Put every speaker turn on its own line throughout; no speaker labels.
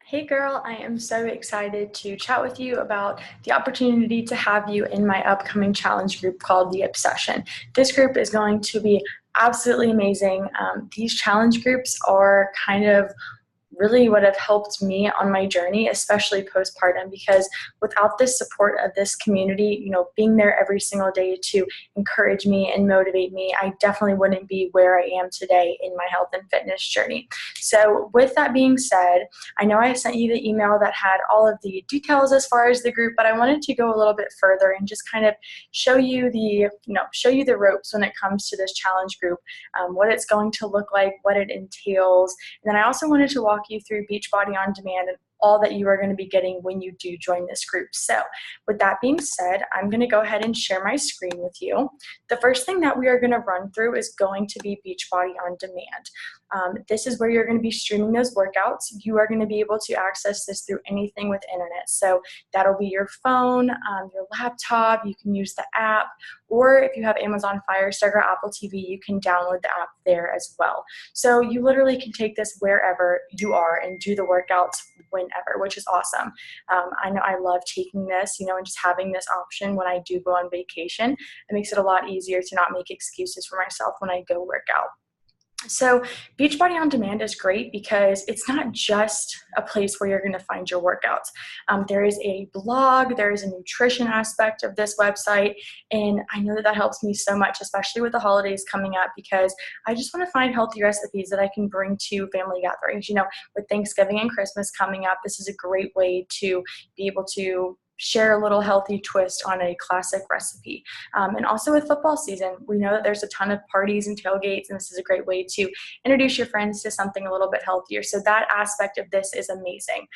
Hey girl, I am so excited to chat with you about the opportunity to have you in my upcoming challenge group called The Obsession. This group is going to be absolutely amazing. These challenge groups are kind of really what have helped me on my journey, especially postpartum, because without this support of this community, being there every single day to encourage me and motivate me, I definitely wouldn't be where I am today in my health and fitness journey. So with that being said, I know I sent you the email that had all of the details as far as the group, but I wanted to go a little bit further and just kind of show you the ropes when it comes to this challenge group, what it's going to look like, what it entails. And then I also wanted to walk you through Beachbody On Demand and all that you are going to be getting when you do join this group. So with that being said, I'm going to go ahead and share my screen with you. The first thing that we are going to run through is going to be Beachbody On Demand. This is where you're going to be streaming those workouts. You are going to be able to access this through anything with internet. So that'll be your phone, your laptop, you can use the app, or if you have Amazon Fire Stick or Apple TV, you can download the app there as well. So you literally can take this wherever you are and do the workouts whenever, which is awesome. I know I love taking this, and just having this option when I do go on vacation. It makes it a lot easier to not make excuses for myself when I go work out. So Beachbody On Demand is great because it's not just a place where you're going to find your workouts. There is a blog, there is a nutrition aspect of this website, and I know that helps me so much, especially with the holidays coming up, because I just want to find healthy recipes that I can bring to family gatherings. With Thanksgiving and Christmas coming up, this is a great way to be able to share a little healthy twist on a classic recipe. And also with football season, we know that there's a ton of parties and tailgates, and this is a great way to introduce your friends to something a little bit healthier. So that aspect of this is amazing.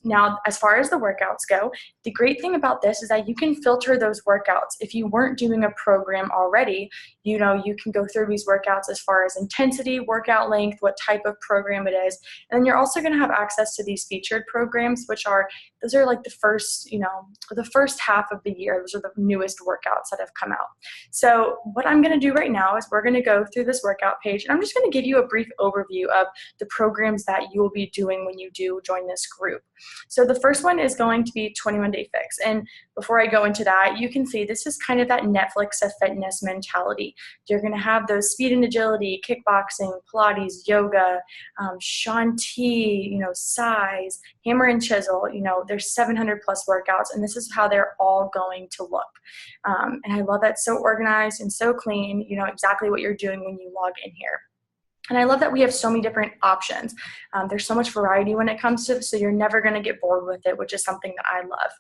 Now, as far as the workouts go, the great thing about this is that you can filter those workouts. If you weren't doing a program already, you can go through these workouts as far as intensity, workout length, what type of program it is. And then you're also going to have access to these featured programs, those are like the first half of the year. Those are the newest workouts that have come out. So what I'm going to do right now is we're going to go through this workout page, and I'm just going to give you a brief overview of the programs that you will be doing when you do join this group. So the first one is going to be 21 Day Fix. And before I go into that, you can see this is kind of that Netflix of fitness mentality. You're going to have those speed and agility, kickboxing, Pilates, yoga, Shanti, size, hammer and chisel. There's 700 plus workouts, and this is how they're all going to look. And I love that, so organized and so clean. You know exactly what you're doing when you log in here. And I love that we have so many different options. There's so much variety when it comes to this, so you're never going to get bored with it, which is something that I love.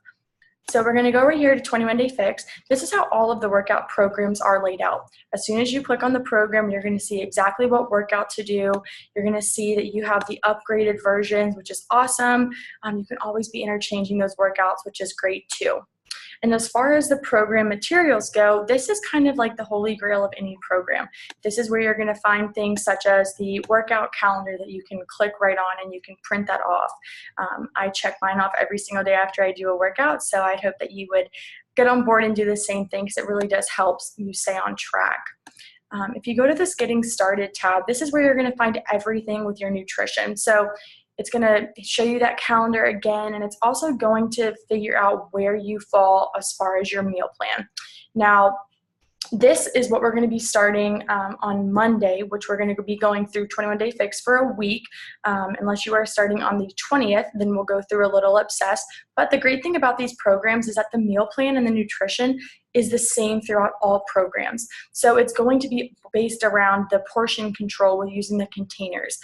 So we're going to go right here to 21 Day Fix. This is how all of the workout programs are laid out. As soon as you click on the program, you're going to see exactly what workout to do. You're going to see that you have the upgraded versions, which is awesome. You can always be interchanging those workouts, which is great too. And as far as the program materials go, this is kind of like the holy grail of any program. This is where you're going to find things such as the workout calendar that you can click right on and you can print that off. I check mine off every single day after I do a workout, so I'd hope that you would get on board and do the same thing, because it really does help you stay on track. If you go to this Getting Started tab, this is where you're going to find everything with your nutrition. So it's going to show you that calendar again, and it's also going to figure out where you fall as far as your meal plan. Now, this is what we're going to be starting on Monday, which we're going to be going through 21 Day Fix for a week. Unless you are starting on the 20th, then we'll go through a little Obsess. But the great thing about these programs is that the meal plan and the nutrition is the same throughout all programs. So it's going to be based around the portion control with using the containers.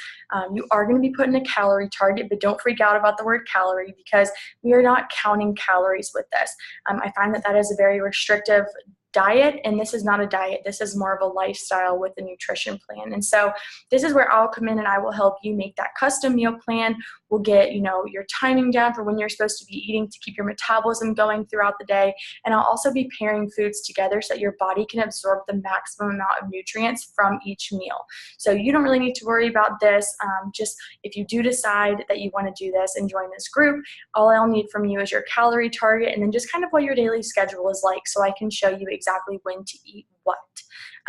You are going to be putting a calorie target, but don't freak out about the word calorie, because we are not counting calories with this. I find that is a very restrictive diet, and this is not a diet. This is more of a lifestyle with a nutrition plan. And so this is where I'll come in and I will help you make that custom meal plan. We'll get your timing down for when you're supposed to be eating to keep your metabolism going throughout the day. And I'll also be pairing foods together so that your body can absorb the maximum amount of nutrients from each meal. So you don't really need to worry about this. Just if you do decide that you want to do this and join this group, all I'll need from you is your calorie target and then just kind of what your daily schedule is like, so I can show you exactly when to eat what.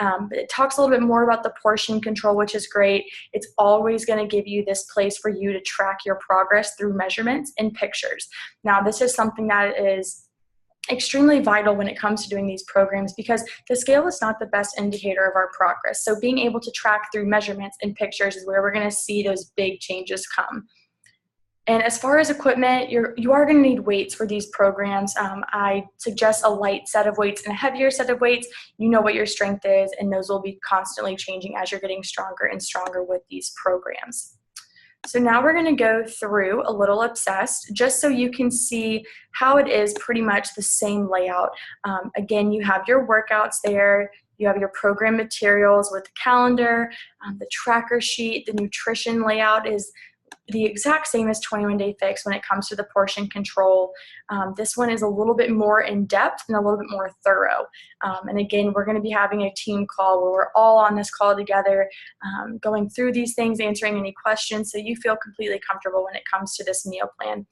But it talks a little bit more about the portion control, which is great. It's always going to give you this place for you to track your progress through measurements and pictures. Now, this is something that is extremely vital when it comes to doing these programs because the scale is not the best indicator of our progress. So being able to track through measurements and pictures is where we're going to see those big changes come. And as far as equipment, you are going to need weights for these programs. I suggest a light set of weights and a heavier set of weights. You know what your strength is, and those will be constantly changing as you're getting stronger and stronger with these programs. So now we're going to go through a little Obsessed just so you can see how it is pretty much the same layout. Again, you have your workouts there. You have your program materials with the calendar, the tracker sheet, the nutrition layout is the exact same as 21 Day Fix when it comes to the portion control. This one is a little bit more in depth and a little bit more thorough. And again, we're going to be having a team call where we're all on this call together, going through these things, answering any questions so you feel completely comfortable when it comes to this meal plan.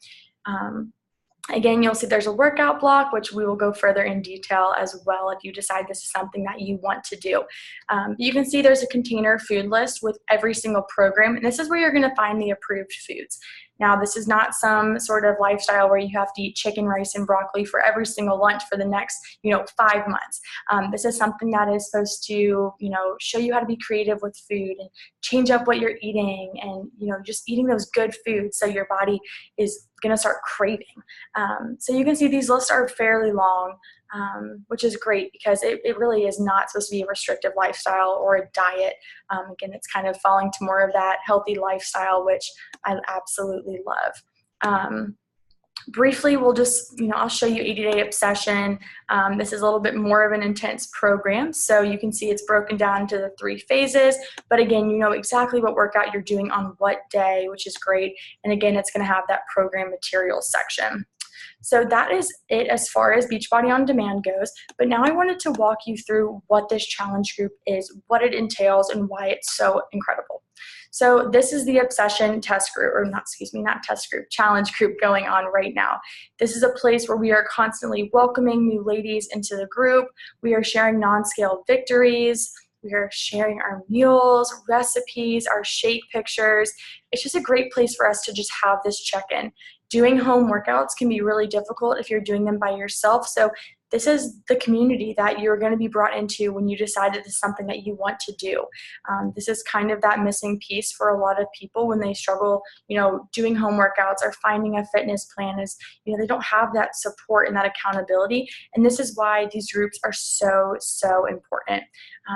Again, you'll see there's a workout block, which we will go further in detail as well if you decide this is something that you want to do. You can see there's a container food list with every single program, and this is where you're going to find the approved foods. Now, this is not some sort of lifestyle where you have to eat chicken, rice, and broccoli for every single lunch for the next, 5 months. This is something that is supposed to, show you how to be creative with food and change up what you're eating and, just eating those good foods so your body is going to start craving. So you can see these lists are fairly long, which is great because it really is not supposed to be a restrictive lifestyle or a diet. Again, it's kind of falling to more of that healthy lifestyle, which I absolutely love. Briefly, we'll just, I'll show you 80-Day Obsession. This is a little bit more of an intense program. So you can see it's broken down into the 3 phases. But again, you know exactly what workout you're doing on what day, which is great. And again, it's going to have that program materials section. So that is it as far as Beachbody On Demand goes. But now I wanted to walk you through what this challenge group is, what it entails, and why it's so incredible. So this is the Obsession test group, or not test group, challenge group going on right now. This is a place where we are constantly welcoming new ladies into the group. We are sharing non-scale victories. We are sharing our meals, recipes, our shake pictures. It's just a great place for us to just have this check-in. Doing home workouts can be really difficult if you're doing them by yourself. So this is the community that you're going to be brought into when you decide that this is something that you want to do. This is kind of that missing piece for a lot of people when they struggle, doing home workouts or finding a fitness plan is, they don't have that support and that accountability. And this is why these groups are so, so important.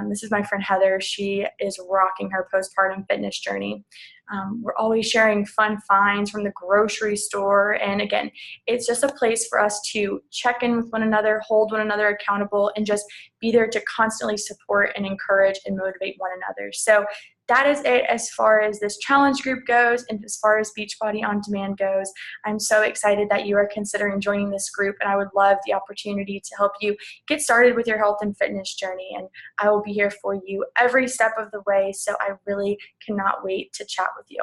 This is my friend Heather. She is rocking her postpartum fitness journey. We're always sharing fun finds from the grocery store. And again, it's just a place for us to check in with one another, hold one another accountable, and just be there to constantly support and encourage and motivate one another. So that is it as far as this challenge group goes and as far as Beachbody On Demand goes. I'm so excited that you are considering joining this group, and I would love the opportunity to help you get started with your health and fitness journey. And I will be here for you every step of the way, so I really cannot wait to chat with you.